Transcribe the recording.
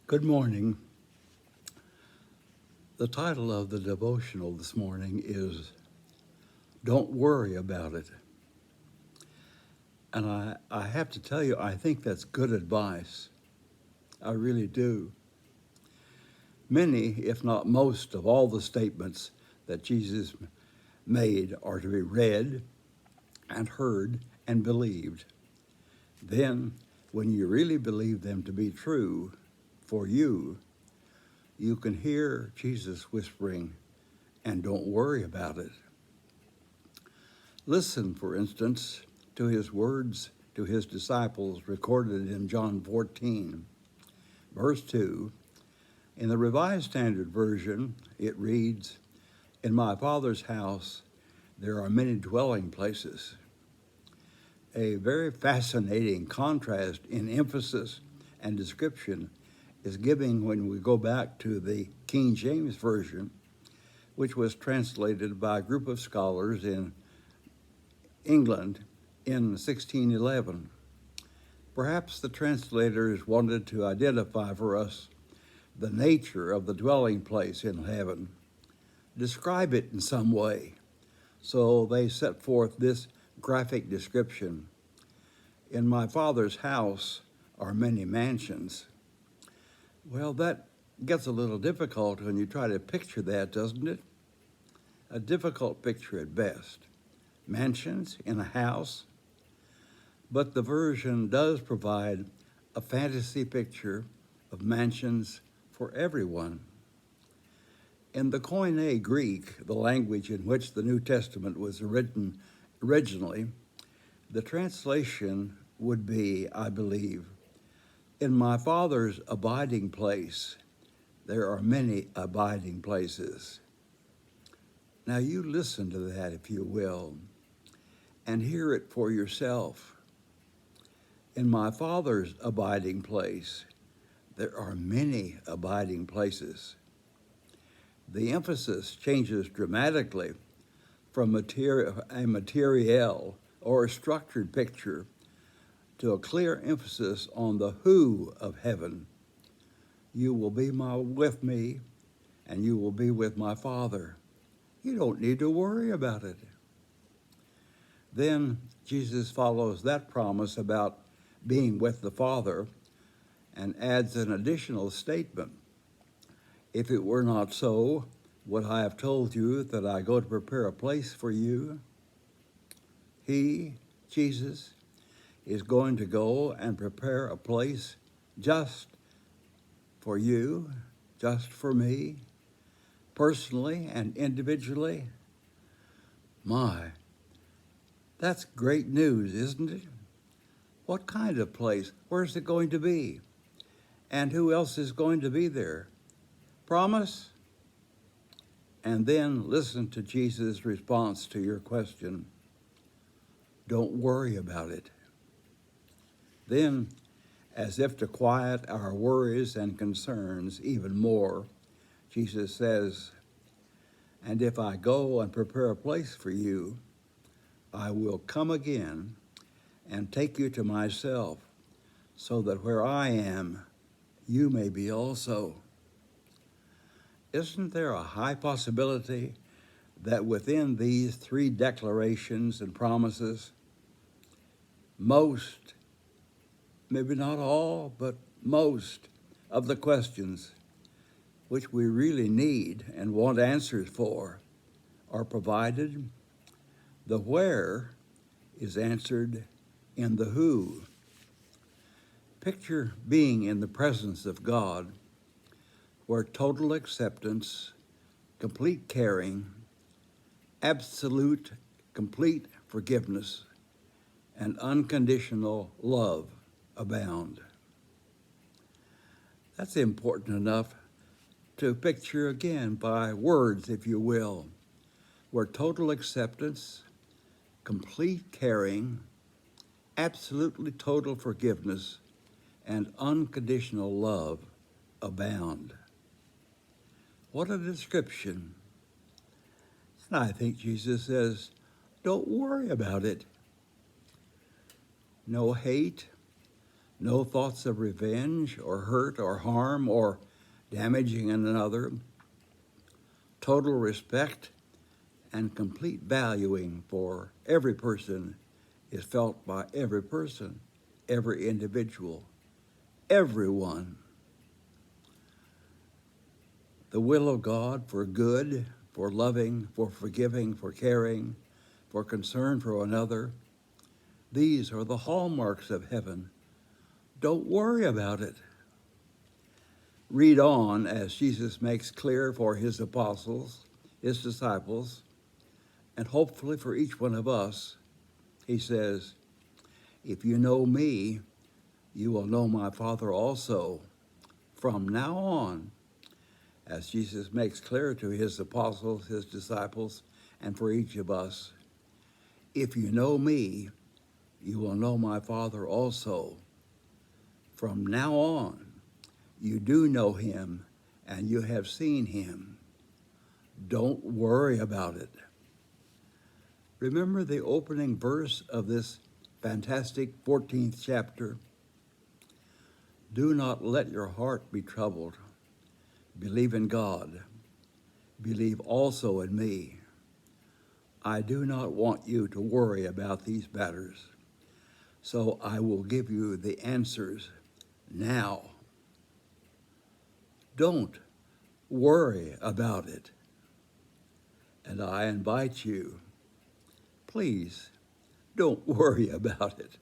Good morning. The title of the devotional this morning is Don't Worry About It. And I have to tell you, I think that's good advice. I really do. Many, if not most, of all the statements that Jesus made are to be read and heard and believed. Then, when you really believe them to be true for you, you can hear Jesus whispering, and don't worry about it. Listen, for instance, to his words to his disciples recorded in John 14, verse 2. In the Revised Standard Version, it reads, "In my Father's house there are many dwelling places." A very fascinating contrast in emphasis and description is given when we go back to the King James Version, which was translated by a group of scholars in England in 1611. Perhaps the translators wanted to identify for us the nature of the dwelling place in heaven, describe it in some way. So they set forth this graphic description. In my Father's house are many mansions. Well, that gets a little difficult when you try to picture that, doesn't it? A difficult picture at best. Mansions in a house. But the version does provide a fantasy picture of mansions for everyone. In the Koine Greek, the language in which the New Testament was written originally, the translation would be, I believe, in my Father's abiding place, there are many abiding places. Now you listen to that, if you will, and hear it for yourself. In my Father's abiding place, there are many abiding places. The emphasis changes dramatically from a material or a structured picture to a clear emphasis on the who of heaven. You will be with me, and you will be with my Father. You don't need to worry about it. Then Jesus follows that promise about being with the Father and adds an additional statement. If it were not so, would I have told you that I go to prepare a place for you? He, Jesus, is going to go and prepare a place just for you, just for me, personally and individually. My, that's great news, isn't it? What kind of place? Where's it going to be? And who else is going to be there? Promise? And then listen to Jesus' response to your question. Don't worry about it. Then, as if to quiet our worries and concerns even more, Jesus says, "And if I go and prepare a place for you, I will come again and take you to myself, so that where I am, you may be also." Isn't there a high possibility that within these three declarations and promises, most, maybe not all, but most of the questions which we really need and want answers for are provided? The where is answered in the who. Picture being in the presence of God, where total acceptance, complete caring, absolute, complete forgiveness, and unconditional love abound. That's important enough to picture again by words, if you will, where total acceptance, complete caring, absolutely total forgiveness, and unconditional love abound. What a description. And I think Jesus says, don't worry about it. No hate, no thoughts of revenge or hurt or harm or damaging another, total respect and complete valuing for every person is felt by every person, every individual, everyone. The will of God for good, for loving, for forgiving, for caring, for concern for another, these are the hallmarks of heaven. Don't worry about it. Read on as Jesus makes clear for his apostles, his disciples, and hopefully for each one of us. He says, if you know me, you will know my Father also. From now on, as Jesus makes clear to his apostles, his disciples, and for each of us, if you know me, you will know my Father also. From now on, you do know him and you have seen him. Don't worry about it. Remember the opening verse of this fantastic 14th chapter? Do not let your heart be troubled. Believe in God. Believe also in me. I do not want you to worry about these matters, so I will give you the answers now. Don't worry about it. And I invite you, please don't worry about it.